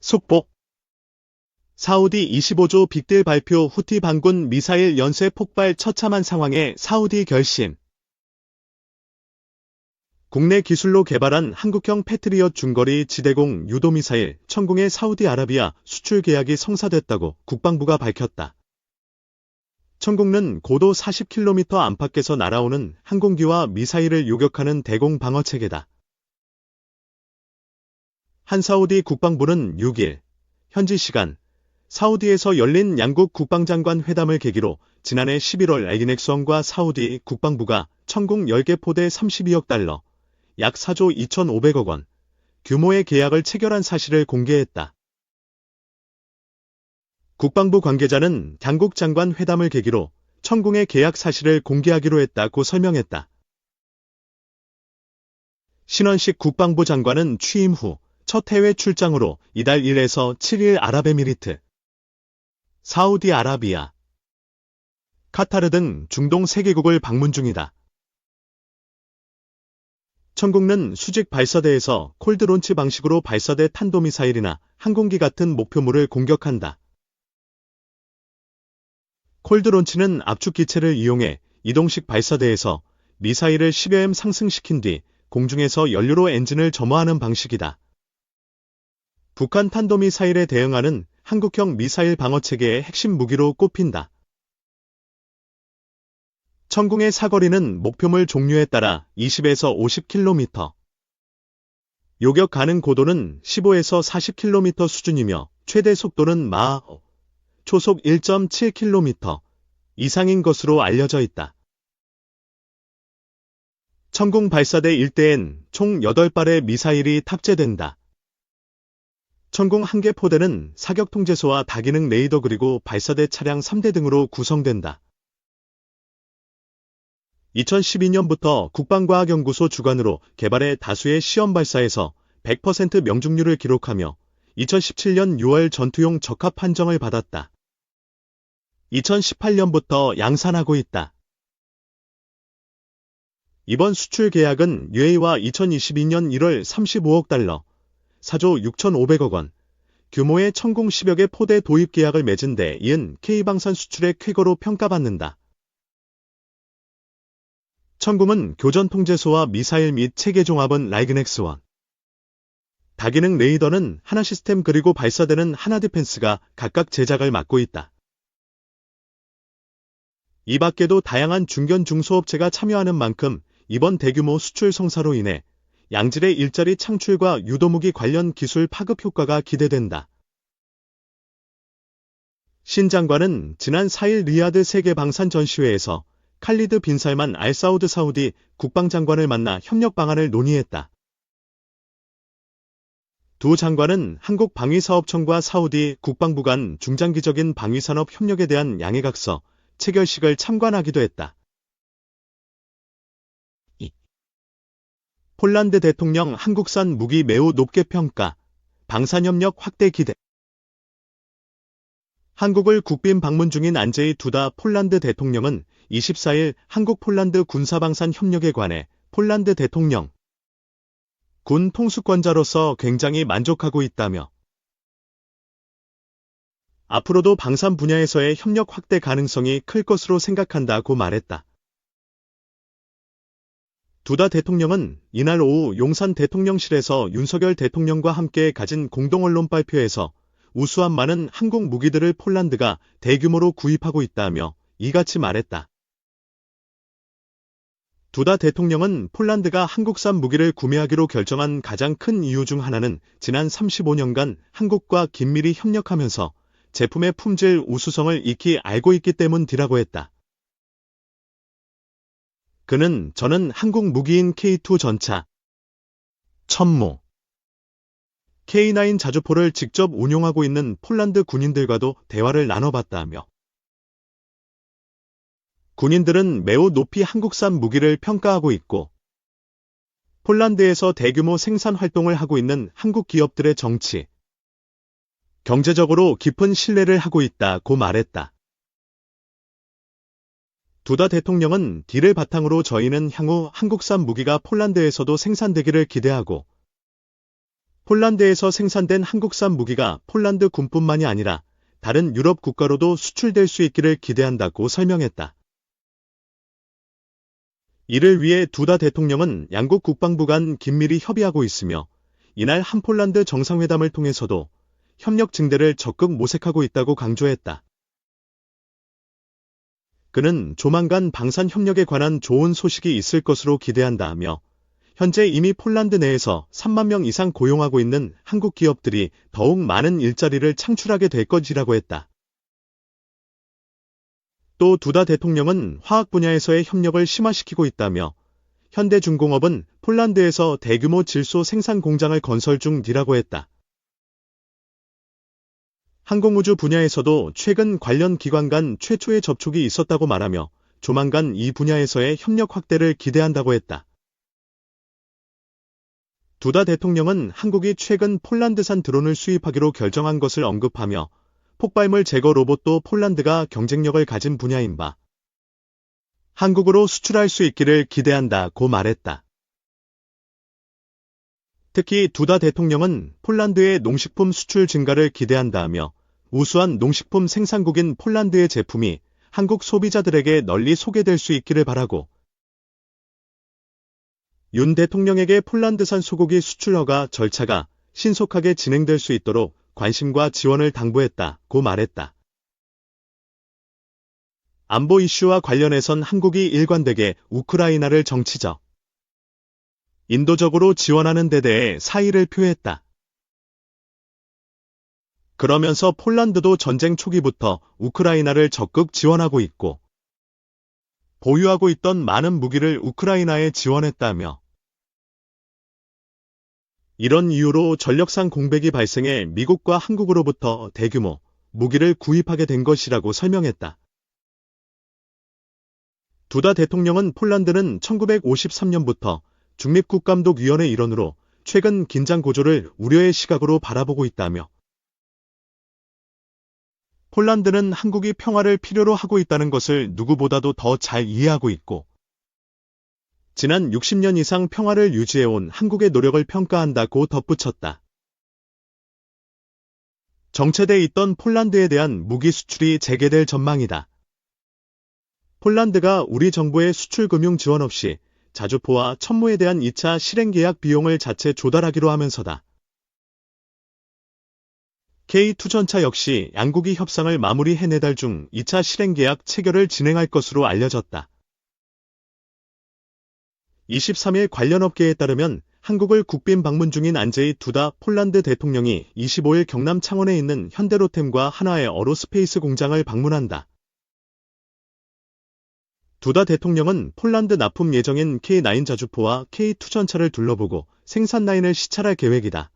속보. 사우디 25조 빅딜 발표. 후티 반군 미사일 연쇄 폭발. 처참한 상황에 사우디 결심. 국내 기술로 개발한 한국형 패트리엇 중거리 지대공 유도미사일 천궁의 사우디아라비아 수출 계약이 성사됐다고 국방부가 밝혔다. 천궁은 고도 40km 안팎에서 날아오는 항공기와 미사일을 요격하는 대공 방어체계다. 한 사우디 국방부는 6일 현지 시간 사우디에서 열린 양국 국방장관 회담을 계기로 지난해 11월 라이기넥스원과 사우디 국방부가 천궁 10개 포대 32억 달러, 약 4조 2,500억 원 규모의 계약을 체결한 사실을 공개했다. 국방부 관계자는 양국 장관 회담을 계기로 천궁의 계약 사실을 공개하기로 했다고 설명했다. 신원식 국방부 장관은 취임 후 첫 해외 출장으로 이달 1에서 7일 아랍에미리트, 사우디아라비아, 카타르 등 중동 3개국을 방문 중이다. 천궁은 수직 발사대에서 콜드론치 방식으로 발사대 탄도미사일이나 항공기 같은 목표물을 공격한다. 콜드론치는 압축기체를 이용해 이동식 발사대에서 미사일을 10여m 상승시킨 뒤 공중에서 연료로 엔진을 점화하는 방식이다. 북한 탄도미사일에 대응하는 한국형 미사일 방어체계의 핵심 무기로 꼽힌다. 천궁의 사거리는 목표물 종류에 따라 20에서 50km, 요격 가능 고도는 15에서 40km 수준이며 최대 속도는 마하 초속 1.7km 이상인 것으로 알려져 있다. 천궁 발사대 일대엔 총 8발의 미사일이 탑재된다. 천궁 1개 포대는 사격 통제소와 다기능 레이더 그리고 발사대 차량 3대 등으로 구성된다. 2012년부터 국방과학연구소 주관으로 개발해 다수의 시험 발사에서 100% 명중률을 기록하며 2017년 6월 전투용 적합 판정을 받았다. 2018년부터 양산하고 있다. 이번 수출 계약은 UAE와 2022년 1월 35억 달러, 4조 6,500억 원 규모의 천궁 10여 개 포대 도입 계약을 맺은 데 이은 K방산 수출의 쾌거로 평가받는다. 천궁은 교전 통제소와 미사일 및 체계 종합은 라이그넥스원, 다기능 레이더는 하나 시스템 그리고 발사대는 하나 디펜스가 각각 제작을 맡고 있다. 이 밖에도 다양한 중견 중소업체가 참여하는 만큼 이번 대규모 수출 성사로 인해 양질의 일자리 창출과 유도무기 관련 기술 파급 효과가 기대된다. 신 장관은 지난 4일 리야드 세계 방산 전시회에서 칼리드 빈 살만 알 사우드 사우디 국방장관을 만나 협력 방안을 논의했다. 두 장관은 한국 방위사업청과 사우디 국방부 간 중장기적인 방위산업 협력에 대한 양해각서 체결식을 참관하기도 했다. 폴란드 대통령 한국산 무기 매우 높게 평가, 방산협력 확대 기대. 한국을 국빈 방문 중인 안제이 두다 폴란드 대통령은 24일 한국-폴란드 군사방산 협력에 관해 폴란드 대통령, 군 통수권자로서 굉장히 만족하고 있다며 앞으로도 방산 분야에서의 협력 확대 가능성이 클 것으로 생각한다고 말했다. 두다 대통령은 이날 오후 용산 대통령실에서 윤석열 대통령과 함께 가진 공동언론 발표에서 우수한 많은 한국 무기들을 폴란드가 대규모로 구입하고 있다며 이같이 말했다. 두다 대통령은 폴란드가 한국산 무기를 구매하기로 결정한 가장 큰 이유 중 하나는 지난 35년간 한국과 긴밀히 협력하면서 제품의 품질 우수성을 익히 알고 있기 때문이라고 했다. 그는 저는 한국 무기인 K2 전차, 천무, K9 자주포를 직접 운용하고 있는 폴란드 군인들과도 대화를 나눠봤다며 군인들은 매우 높이 한국산 무기를 평가하고 있고 폴란드에서 대규모 생산 활동을 하고 있는 한국 기업들의 정치, 경제적으로 깊은 신뢰를 하고 있다고 말했다. 두다 대통령은 딜을 바탕으로 저희는 향후 한국산 무기가 폴란드에서도 생산되기를 기대하고 폴란드에서 생산된 한국산 무기가 폴란드 군뿐만이 아니라 다른 유럽 국가로도 수출될 수 있기를 기대한다고 설명했다. 이를 위해 두다 대통령은 양국 국방부 간 긴밀히 협의하고 있으며 이날 한 폴란드 정상회담을 통해서도 협력 증대를 적극 모색하고 있다고 강조했다. 그는 조만간 방산 협력에 관한 좋은 소식이 있을 것으로 기대한다며 현재 이미 폴란드 내에서 3만 명 이상 고용하고 있는 한국 기업들이 더욱 많은 일자리를 창출하게 될 것이라고 했다. 또 두다 대통령은 화학 분야에서의 협력을 심화시키고 있다며 현대중공업은 폴란드에서 대규모 질소 생산 공장을 건설 중이라고 했다. 항공우주 분야에서도 최근 관련 기관 간 최초의 접촉이 있었다고 말하며 조만간 이 분야에서의 협력 확대를 기대한다고 했다. 두다 대통령은 한국이 최근 폴란드산 드론을 수입하기로 결정한 것을 언급하며 폭발물 제거 로봇도 폴란드가 경쟁력을 가진 분야인 바 한국으로 수출할 수 있기를 기대한다고 말했다. 특히 두다 대통령은 폴란드의 농식품 수출 증가를 기대한다며 우수한 농식품 생산국인 폴란드의 제품이 한국 소비자들에게 널리 소개될 수 있기를 바라고 윤 대통령에게 폴란드산 소고기 수출 허가 절차가 신속하게 진행될 수 있도록 관심과 지원을 당부했다고 말했다. 안보 이슈와 관련해선 한국이 일관되게 우크라이나를 정치적, 인도적으로 지원하는 데 대해 사의를 표했다. 그러면서 폴란드도 전쟁 초기부터 우크라이나를 적극 지원하고 있고 보유하고 있던 많은 무기를 우크라이나에 지원했다며 이런 이유로 전력상 공백이 발생해 미국과 한국으로부터 대규모 무기를 구입하게 된 것이라고 설명했다. 두다 대통령은 폴란드는 1953년부터 중립국감독위원회 일원으로 최근 긴장 고조를 우려의 시각으로 바라보고 있다며 폴란드는 한국이 평화를 필요로 하고 있다는 것을 누구보다도 더 잘 이해하고 있고 지난 60년 이상 평화를 유지해온 한국의 노력을 평가한다고 덧붙였다. 정체돼 있던 폴란드에 대한 무기 수출이 재개될 전망이다. 폴란드가 우리 정부의 수출 금융 지원 없이 자주포와 천무에 대한 2차 실행 계약 비용을 자체 조달하기로 하면서다. K2전차 역시 양국이 협상을 마무리해 내달 중 2차 실행 계약 체결을 진행할 것으로 알려졌다. 23일 관련 업계에 따르면 한국을 국빈 방문 중인 안제이 두다 폴란드 대통령이 25일 경남 창원에 있는 현대로템과 한화의 어로스페이스 공장을 방문한다. 두다 대통령은 폴란드 납품 예정인 K9 자주포와 K2 전차를 둘러보고 생산 라인을 시찰할 계획이다.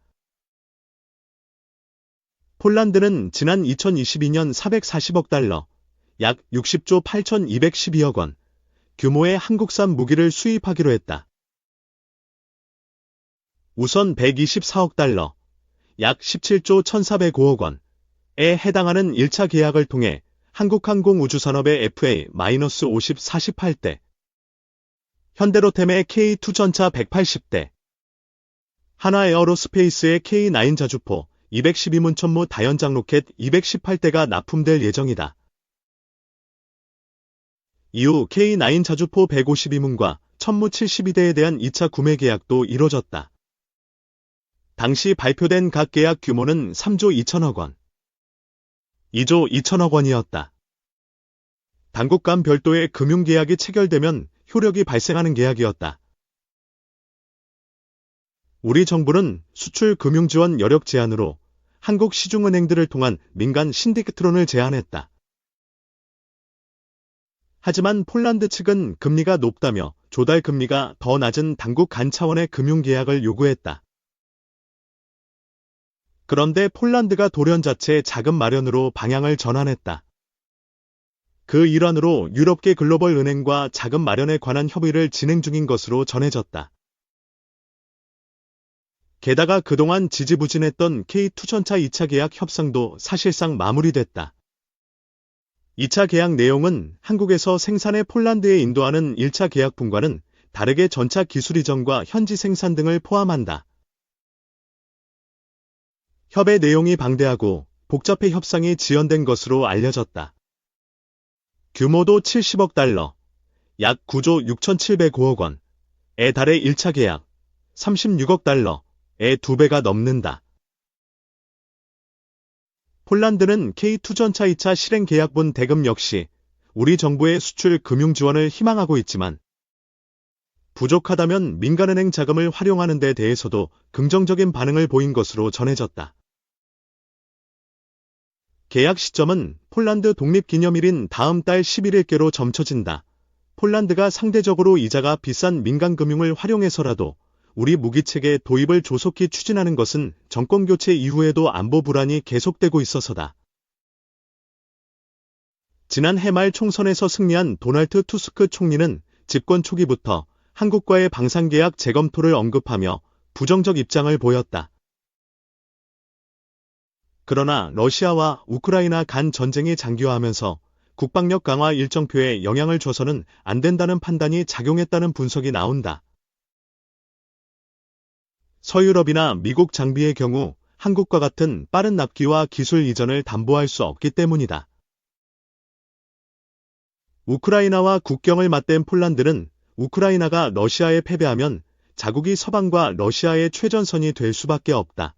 폴란드는 지난 2022년 440억 달러, 약 60조 8,212억 원 규모의 한국산 무기를 수입하기로 했다. 우선 124억 달러, 약 17조 1,405억 원에 해당하는 1차 계약을 통해 한국항공우주산업의 FA-50 48대, 현대로템의 K2 전차 180대, 한화에어로스페이스의 K9 자주포 212문 천무 다연장 로켓 218대가 납품될 예정이다. 이후 K9 자주포 152문과 천무 72대에 대한 2차 구매 계약도 이뤄졌다. 당시 발표된 각 계약 규모는 3조 2천억 원, 2조 2천억 원이었다. 당국 간 별도의 금융계약이 체결되면 효력이 발생하는 계약이었다. 우리 정부는 수출 금융지원 여력 제한으로 한국 시중은행들을 통한 민간 신디케트론을 제안했다. 하지만 폴란드 측은 금리가 높다며 조달 금리가 더 낮은 당국 간 차원의 금융계약을 요구했다. 그런데 폴란드가 돌연 자체 자금 마련으로 방향을 전환했다. 그 일환으로 유럽계 글로벌 은행과 자금 마련에 관한 협의를 진행 중인 것으로 전해졌다. 게다가 그동안 지지부진했던 K2 전차 2차 계약 협상도 사실상 마무리됐다. 2차 계약 내용은 한국에서 생산해 폴란드에 인도하는 1차 계약분과는 다르게 전차 기술 이전과 현지 생산 등을 포함한다. 협의 내용이 방대하고 복잡해 협상이 지연된 것으로 알려졌다. 규모도 70억 달러, 약 9조 6,705억 원에 달해 1차 계약, 36억 달러의 2배가 넘는다. 폴란드는 K2 전차 2차 실행 계약분 대금 역시 우리 정부의 수출 금융 지원을 희망하고 있지만 부족하다면 민간은행 자금을 활용하는 데 대해서도 긍정적인 반응을 보인 것으로 전해졌다. 계약 시점은 폴란드 독립기념일인 다음 달 11일께로 점쳐진다. 폴란드가 상대적으로 이자가 비싼 민간금융을 활용해서라도 우리 무기체계 도입을 조속히 추진하는 것은 정권교체 이후에도 안보 불안이 계속되고 있어서다. 지난 해말 총선에서 승리한 도널드 투스크 총리는 집권 초기부터 한국과의 방산계약 재검토를 언급하며 부정적 입장을 보였다. 그러나 러시아와 우크라이나 간 전쟁이 장기화하면서 국방력 강화 일정표에 영향을 줘서는 안 된다는 판단이 작용했다는 분석이 나온다. 서유럽이나 미국 장비의 경우 한국과 같은 빠른 납기와 기술 이전을 담보할 수 없기 때문이다. 우크라이나와 국경을 맞댄 폴란드는 우크라이나가 러시아에 패배하면 자국이 서방과 러시아의 최전선이 될 수밖에 없다.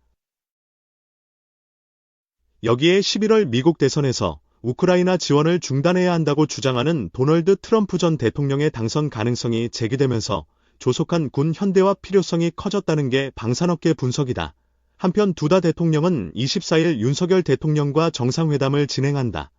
여기에 11월 미국 대선에서 우크라이나 지원을 중단해야 한다고 주장하는 도널드 트럼프 전 대통령의 당선 가능성이 제기되면서 조속한 군 현대화 필요성이 커졌다는 게 방산업계 분석이다. 한편 두다 대통령은 24일 윤석열 대통령과 정상회담을 진행한다.